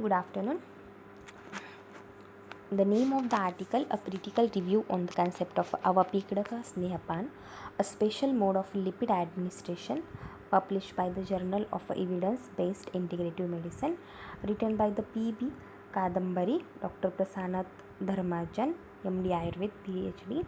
Good afternoon. The name of the article: A Critical Review on the Concept of Avapikdaka Snehapan, a Special Mode of Lipid Administration, published by the Journal of Evidence Based Integrative Medicine, written by the P.B. Kadambari, Dr. Prasanath Dharmajan, MD Ayurved, PhD.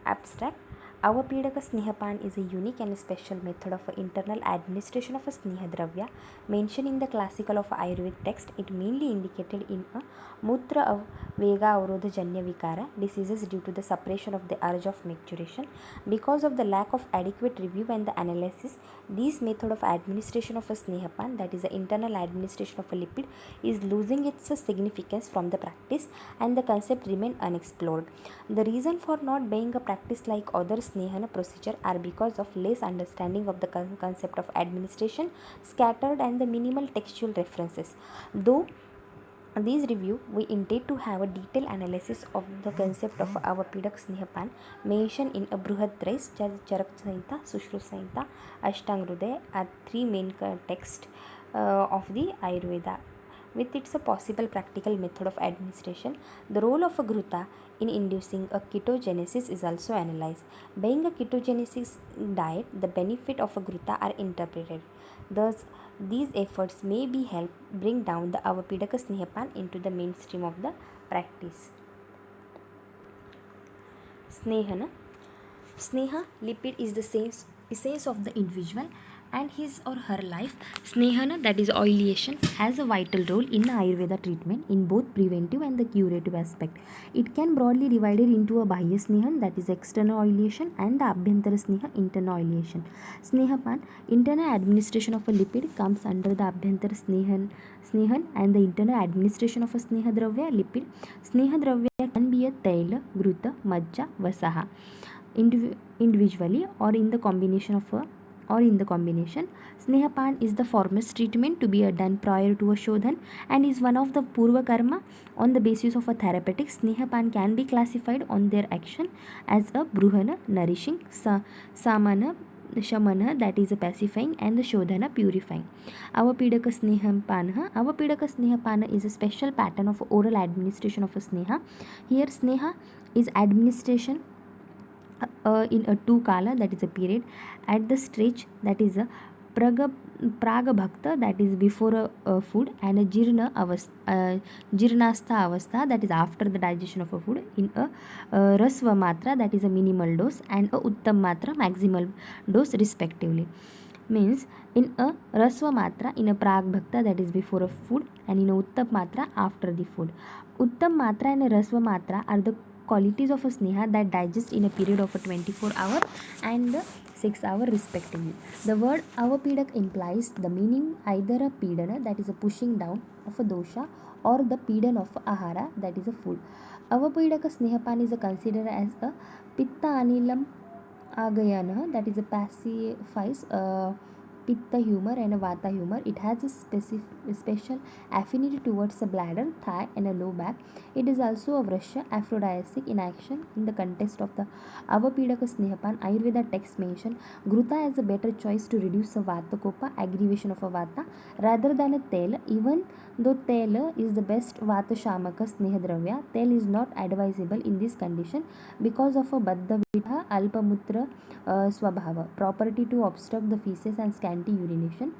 Abstract: Avapidaka Snehapan is a unique and special method of internal administration of a Sneha Dravya mentioned in the classical of Ayurvedic text. It mainly indicated in a Mutra of Vega Avrodha Janya Vikara diseases due to the suppression of the urge of micturition. Because of the lack of adequate review and the analysis, this method of administration of a Snehapan, that is the internal administration of a lipid, is losing its significance from the practice, and the concept remain unexplored. The reason for not being a practice like other Snehana procedure are because of less understanding of the concept of administration, scattered and the minimal textual references. Though this review, we intend to have a detailed analysis of the concept of Avapidak Snehapan mentioned in a Bruhadrais, Charak Samhita, Sushruta Samhita, Ashtangrudaya are three main texts of the Ayurveda. With its a possible practical method of administration, the role of a Gruta in inducing a ketogenesis is also analyzed. Being a ketogenesis diet, the benefit of a Gruta are interpreted. Thus, these efforts may be help bring down the Avapidaka Snehapan into the mainstream of the practice. Snehana. Sneha, lipid is the essence of the individual and his or her life. Snehana, that is oleation, has a vital role in Ayurveda treatment in both preventive and the curative aspect. It can broadly divided into a Bahya Snehan, that is external oleation, and the Abhyantara Sneha, internal oleation. Snehapan, internal administration of a lipid, comes under the Abhyantara Snehan, and the internal administration of a Sneha Dravya lipid. Sneha Dravya can be a Taila, Gruta, Majja, Vasaha individually or in the combination. Snehapan is the foremost treatment to be done prior to a Shodhan and is one of the Purva Karma. On the basis of a therapeutic, Snehapan can be classified on their action as a Bruhana, nourishing, Samana, Shamana, that is a pacifying, and the Shodhana, purifying. Avapidaka Snehapana is a special pattern of oral administration of a Sneha. Here Sneha is administration in a two kala, that is a period, at the stretch, that is a praga bhakta, that is before a food, and a jirnastha avastha, that is after the digestion of a food, in a rasva matra, that is a minimal dose, and a uttam matra, maximal dose respectively. Means in a rasva matra in a prag bhakta, that is before a food, and in a uttam matra after the food. Uttam matra and a rasva matra are the qualities of a sneha that digest in a period of a 24-hour and 6-hour respectively. The word avapidak implies the meaning either a pidana, that is a pushing down of a dosha, or the pidan of ahara, that is a food. Avapidaka snehapan is considered as a pitta anilam agayana, that is a pacifies pitta humor and a vata humor. It has a special affinity towards the bladder, thigh, and a low back. It is also a vrasha, aphrodisiac in action. In the context of the Avapidaka Snehapan, Ayurveda text mention Gruta as a better choice to reduce the vata kopa, aggravation of a vata, rather than a tel. Even though tel is the best vata shamaka snehadravya, tel is not advisable in this condition because of a baddha vidha alpamutra swabhava, property to obstruct the feces and scanty urination.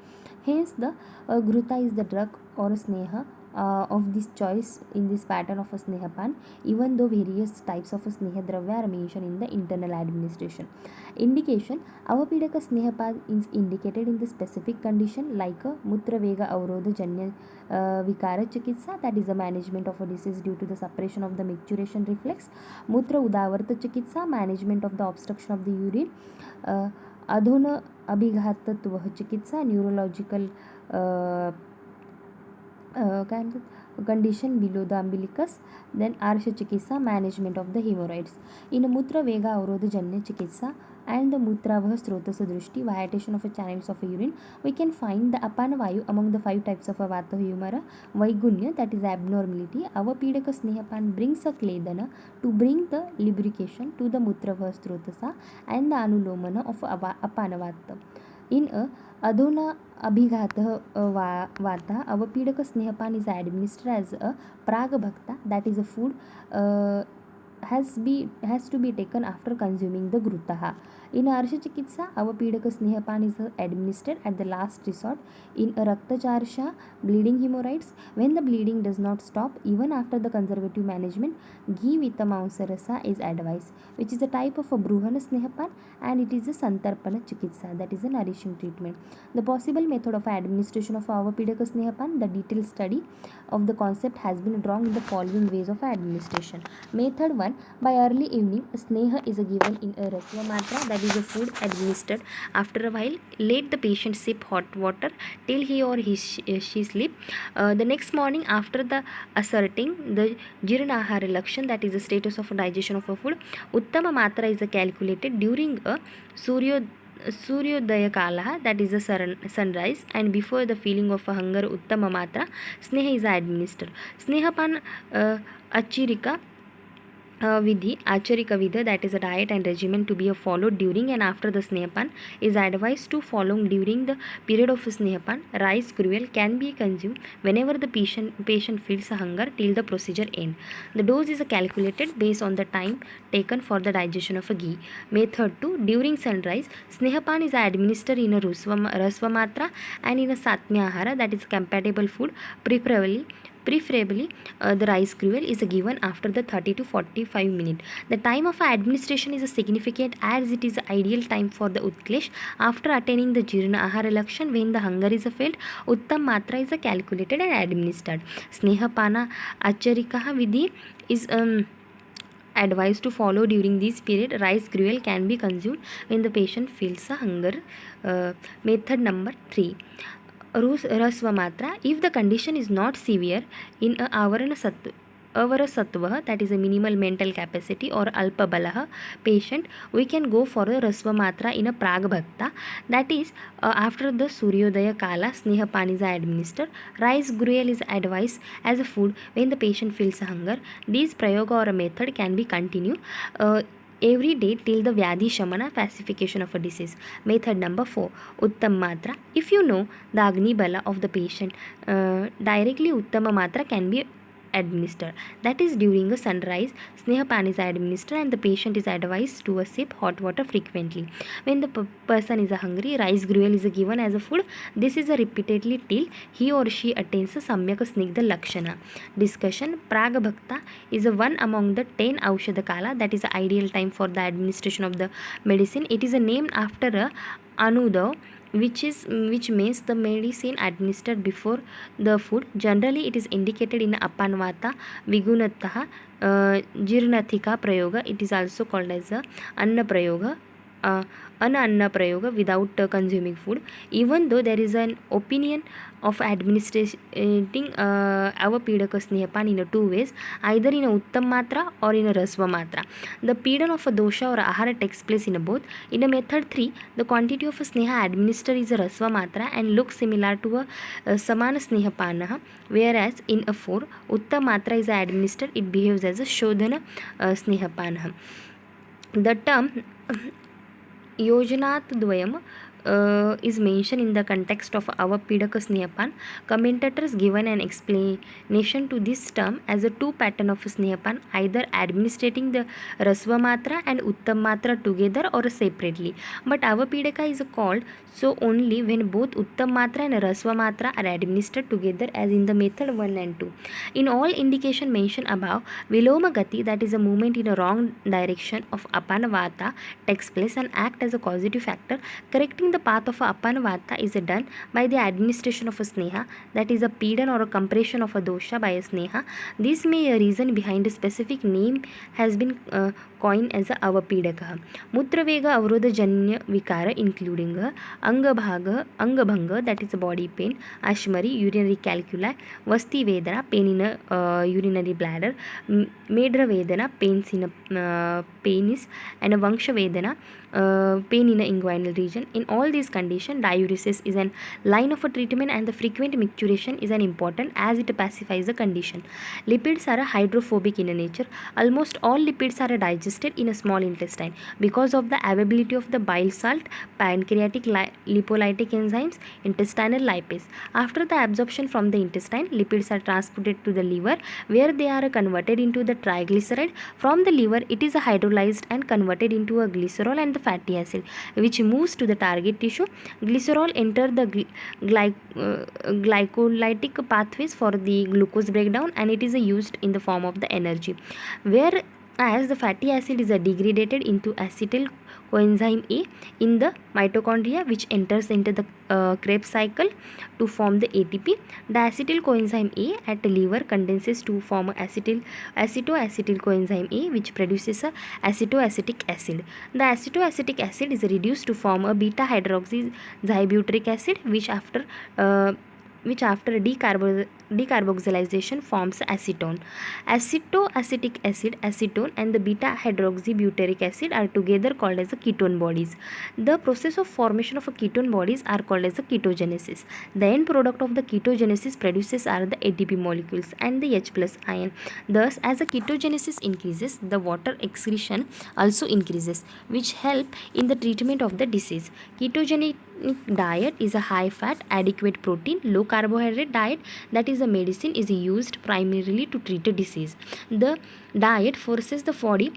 Hence, the Gruta is the drug or sneha of this choice in this pattern of a snehapan, even though various types of a sneha dravya are mentioned in the internal administration. Indication: Avapidaka snehapan is indicated in the specific condition like a Mutra Vega Avrodha Janya Vikara Chikitsa, that is the management of a disease due to the suppression of the micturition reflex. Mutra Udavarta Chikitsa, management of the obstruction of the urine. अधुन अभिघातत्व चिकित्सा, neurological काय म्हणतात condition below the umbilicus. Then आर्ष चिकित्सा, management of the haemorrhoids. In मूत्र वेगा अवरोधजन्य चिकित्सा and the Mutravah Srotasa Drushti, viatation of a channels of a urine, we can find the Apana Vayu among the 5 types of a Vata humora. Vaigunya, that is abnormality. Avapidaka Snehapan brings a Kledana to bring the lubrication to the Mutravah Srotasa and the Anulomana of Apana Vata. In a adhuna abhighatah vata, avapidaka snehapan is administered as a pragabhakta, that is a food uh, has to be taken after consuming the grutaha. In Arsha Chikitsa, avapidaka snehapan is administered at the last resort. In a raktacharsha, bleeding hemorrhoids, when the bleeding does not stop even after the conservative management, ghee with a mausarasa is advised, which is a type of a bruhana snehapan, and it is a santarpana chikitsa, that is a nourishing treatment. The possible method of administration of avapidaka snehapan, the detailed study of the concept has been drawn in the following ways of administration. Method 1, by early evening, sneha is given in a rasva matra, that is a food administered. After a while, let the patient sip hot water till he or she sleep. The next morning, after the asserting the jirnahara lakshan, that is the status of digestion of a food, uttama matra is calculated during a Suryodaya Kalaha, that is the sunrise, and before the feeling of a hunger, Uttama Matra, Sneha is administered. Snehapan Achirika Vidhi, Acharika Vidha, that is a diet and regimen to be followed during and after the Snehapan, is advised to follow during the period of Snehapan. Rice gruel can be consumed whenever the patient feels a hunger till the procedure end. The dose is calculated based on the time taken for the digestion of a ghee. Method 2, during sunrise, Snehapan is administered in a rasva matra and in a satmya ahara, that is compatible food, preferably the rice gruel is given after the 30 to 45 minutes. The time of administration is significant as it is the ideal time for the utklesh after attaining the jirna ahara lakshan. When the hunger is felt, uttam matra is calculated and administered. Snehapana acharikaha vidhi is advised to follow during this period. Rice gruel can be consumed when the patient feels a hunger. Method number 3, rasva matra. If the condition is not severe, in a avara sattva, that is a minimal mental capacity, or alpa balaha patient, we can go for a rasva matra in a pragabhakta, that is after the suryodaya kala. Snehapan is administered. Rice gruel is advised as a food when the patient feels hunger. This prayoga or a method can be continued every day till the Vyadhi Shamana, pacification of a disease. Method number 4, Uttam Matra. If you know the Agni Bala of the patient, directly Uttama Matra can be administered. That is during a sunrise, Snehapan is administered and the patient is advised to sip hot water frequently. When the person is hungry, rice gruel is given as a food. This is repeatedly till he or she attains a Samyak Snigdha Lakshana. Discussion. Pragabhakta is one among the 10 Aushadakala, that is the ideal time for the administration of the medicine. It is named after a Anudav, which means the medicine administered before the food. Generally, it is indicated in apanvata, vigunataha, jirnathika prayoga. It is also called as a anna prayoga. Anna prayoga, without consuming food. Even though there is an opinion of administrating avapidaka snehapan in two ways, either in a uttam matra or in a rasva matra. The pedan of a dosha or ahara takes place in both. In a method 3, the quantity of a sneha administered is a rasva matra and looks similar to a samana snehapanaha, whereas in a 4, uttam matra is administered, it behaves as a shodhana snehapanaha. The term Yojanat Dvayam is mentioned in the context of avapidaka snehapan. Commentators given an explanation to this term as a two pattern of snehapan, either administrating the rasva matra and uttam matra together or separately. But avapidaka is called so only when both uttam matra and rasva matra are administered together, as in the method 1 and 2. In all indication mentioned above, viloma gati, that is a movement in a wrong direction of apanavata, takes place and act as a causative factor. Correcting the path of apanavata is done by the administration of a sneha, that is a pedan or a compression of a dosha by a sneha. This may a reason behind a specific name has been coined as a avapidaka. Mutravega avrodha janya vikara, including angabhanga, that is a body pain, ashmari, urinary calculi, vasti vedana, pain in a urinary bladder, medra vedana, pains in a penis, and a vangsha vedana, pain in the inguinal region. In all all these conditions, diuresis is an line of a treatment, and the frequent micturition is an important as it pacifies the condition. Lipids are hydrophobic in nature. Almost all lipids are digested in a small intestine because of the availability of the bile salt, pancreatic lipolytic enzymes, intestinal lipase. After the absorption from the intestine, lipids are transported to the liver where they are converted into the triglyceride. From the liver, it is hydrolyzed and converted into a glycerol and the fatty acid, which moves to the target tissue. Glycerol enter the glycolytic pathways for the glucose breakdown, and it is used in the form of the energy. Whereas the fatty acid is degraded into acetyl coenzyme A in the mitochondria, which enters into the Krebs cycle to form the ATP. The acetyl coenzyme A at the liver condenses to form acetoacetyl coenzyme A, which produces a acetoacetic acid. The acetoacetic acid is reduced to form a beta hydroxybutyric acid, which after decarboxylation forms acetone. Acetoacetic acid, acetone, and the beta hydroxybutyric acid are together called as the ketone bodies. The process of formation of a ketone bodies are called as the ketogenesis. The end product of the ketogenesis produces are the ATP molecules and the H plus ion. Thus, as the ketogenesis increases, the water excretion also increases, which help in the treatment of the disease. Ketogenic diet is a high fat, adequate protein, low carbohydrate diet, that is the medicine is used primarily to treat a disease. The diet forces the body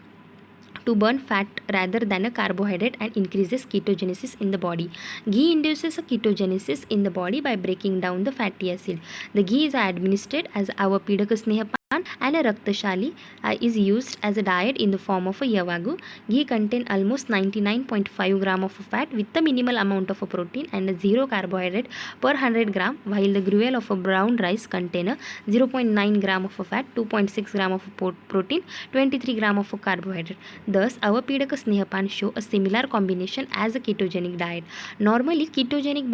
to burn fat rather than a carbohydrate and increases ketogenesis in the body. Ghee induces a ketogenesis in the body by breaking down the fatty acid. The ghee is administered as avapidaka snehapan, and a raktashali is used as a diet in the form of a yavagu. Ghee contains almost 99.5 gram of fat with a minimal amount of protein and a 0 carbohydrate per 100 gram, while the gruel of a brown rice contains a 0.9 gram of fat, 2.6 gram of protein, 23 gram of carbohydrate. Thus, avapidaka snehapan show a similar combination as a ketogenic diet. Normally, ketone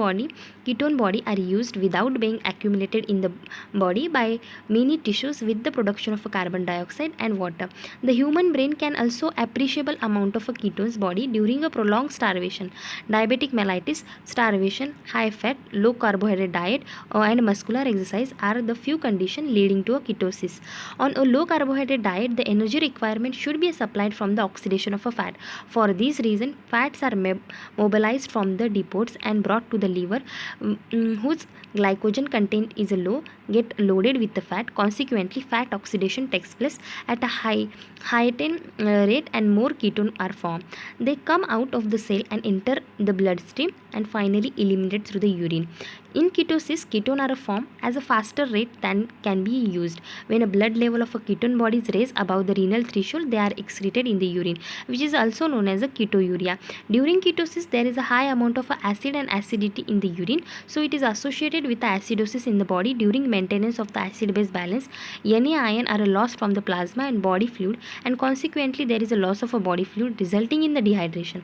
body are used without being accumulated in the body by many tissues with the production of carbon dioxide and water. The human brain can also appreciable amount of ketones body during a prolonged starvation. Diabetic mellitus, starvation, high fat, low carbohydrate diet, and muscular exercise are the few conditions leading to a ketosis. On a low carbohydrate diet, the energy requirement should be supplied from the oxidation of a fat. For this reason, fats are mobilized from the depots and brought to the liver, whose glycogen content is low, get loaded with the fat. Consequently, fat oxidation takes place at a heightened rate and more ketone are formed. They come out of the cell and enter the bloodstream and finally eliminated through the urine. In ketosis, ketone are formed as a faster rate than can be used. When a blood level of a ketone body is raised above the renal threshold, they are excreted in the urine, which is also known as a ketonuria. During ketosis, there is a high amount of acid and acidity in the urine, so it is associated with the acidosis in the body. During maintenance of the acid-base balance, any ion are lost from the plasma and body fluid, and consequently there is a loss of a body fluid resulting in the dehydration.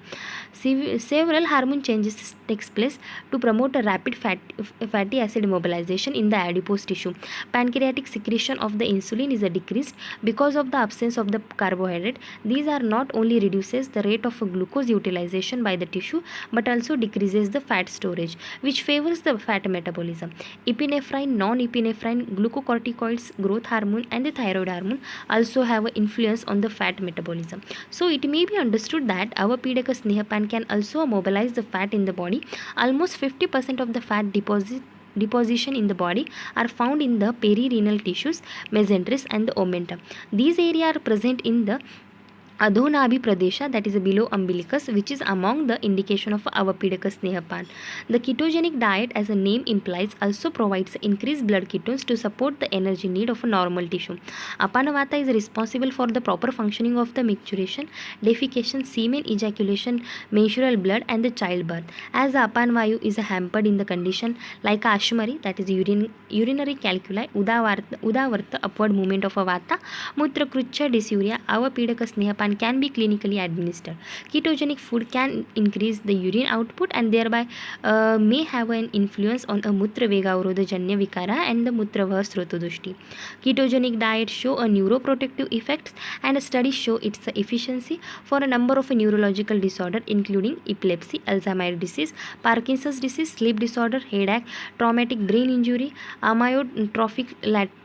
Several hormone changes takes place to promote a rapid fatty acid mobilization in the adipose tissue. Pancreatic secretion of the insulin is decreased because of the absence of the carbohydrate. These are not only reduces the rate of glucose utilization by the tissue but also decreases the fat storage, which favors the fat metabolism. Epinephrine, non-epinephrine glucocorticoids, growth hormone and the thyroid hormone also have an influence on the fat metabolism. So it may be understood that avapidaka snehapan can also mobilize the fat in the body. Almost 50% of the fat deposition in the body are found in the perirenal tissues, mesenteries and the omentum. These areas are present in the Adhonabi Pradesha, that is below umbilicus, which is among the indication of avapidaka snehapan. The ketogenic diet, as the name implies, also provides increased blood ketones to support the energy need of a normal tissue. Apanavata is responsible for the proper functioning of the micturition, defecation, semen ejaculation, menstrual blood and the childbirth. As the apanvayu is hampered in the condition like ashmari, that is urinary calculi, udavarta upward movement of a vata, mutrakrucha dysuria, avapidaka snehapan Snehapan can be clinically administered. Ketogenic food can increase the urine output and thereby may have an influence on a Mutra Vegavarodhajanya Vikara and the Mutravah Srotodushti. Ketogenic diet show a neuroprotective effects and studies show its efficiency for a number of neurological disorders including epilepsy, Alzheimer's disease, Parkinson's disease, sleep disorder, headache, traumatic brain injury, amyotrophic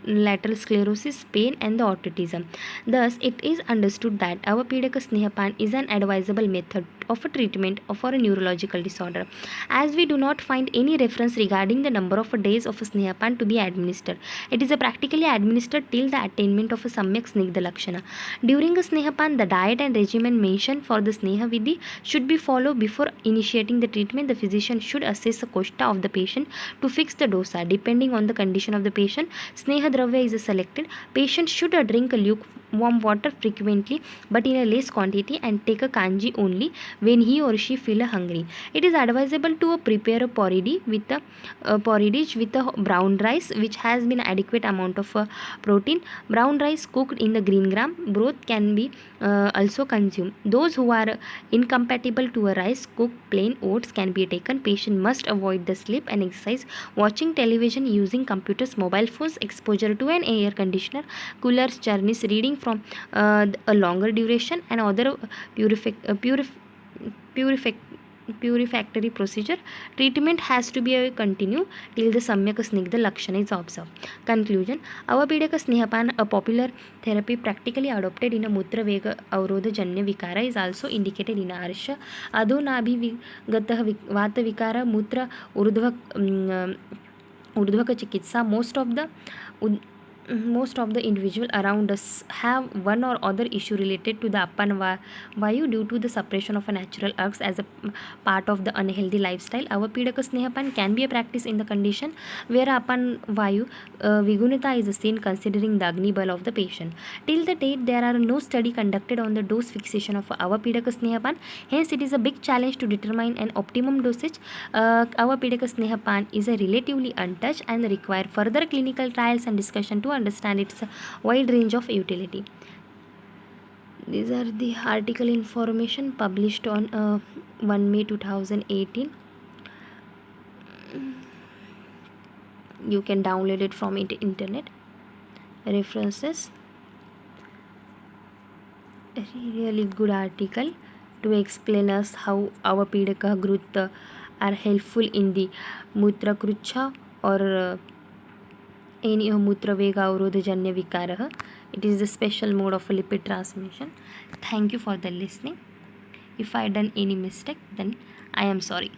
lateral sclerosis, pain, and the autism. Thus, it is understood that Avapedaka Snehapan is an advisable method of a treatment for a neurological disorder. As we do not find any reference regarding the number of days of a Snehapan to be administered, it is practically administered till the attainment of a Samyak Snigdha Lakshana. During a Snehapan, the diet and regimen mentioned for the Sneha Vidhi should be followed before initiating the treatment. The physician should assess the koshta of the patient to fix the dosa. Depending on the condition of the patient, Sneha Dravya is selected. Patient should drink a lukewarm water frequently but in a less quantity and take a kanji only when he or she feel hungry. It is advisable to prepare a porridge with a brown rice which has been adequate amount of protein. Brown rice cooked in the green gram broth can be also consumed. Those who are incompatible to a rice cooked plain oats can be taken. Patient must avoid the sleep and exercise, watching television, using computers, mobile phones, exposure to an air conditioner, coolers, journeys, reading from a longer duration, and other purifactory procedure. Treatment has to be continued till the Samyak Snigdha Lakshana is observed. Conclusion: Avapedaka Snehapan, a popular therapy practically adopted in a Mutra Vega Avrodha Janya Vikara, is also indicated in Arsha Adonabhi Gatah Vata Vikara Mutra Urdhvaka Chikitsa. Most of the individual around us have one or other issue related to the Apan Vayu due to the suppression of a natural urges as a part of the unhealthy lifestyle. Avapedaka Snehapan can be a practice in the condition where Apan Vayu Vigunita is seen considering the Agni Bal of the patient. Till the date, there are no study conducted on the dose fixation of Avapedaka Snehapan. Hence, it is a big challenge to determine an optimum dosage. Avapedaka Snehapan is a relatively untouched and require further clinical trials and discussion to understand its wide range of utility. These are the article information published on 1 May 2018. You can download it from internet. References: a really good article to explain us how Avapedaka Grut are helpful in the Mutra Krucha or any Mutra Vega Avrodhajanya Vikara. It is the special mode of a lipid transmission. Thank you for the listening. If I done any mistake, then I am sorry.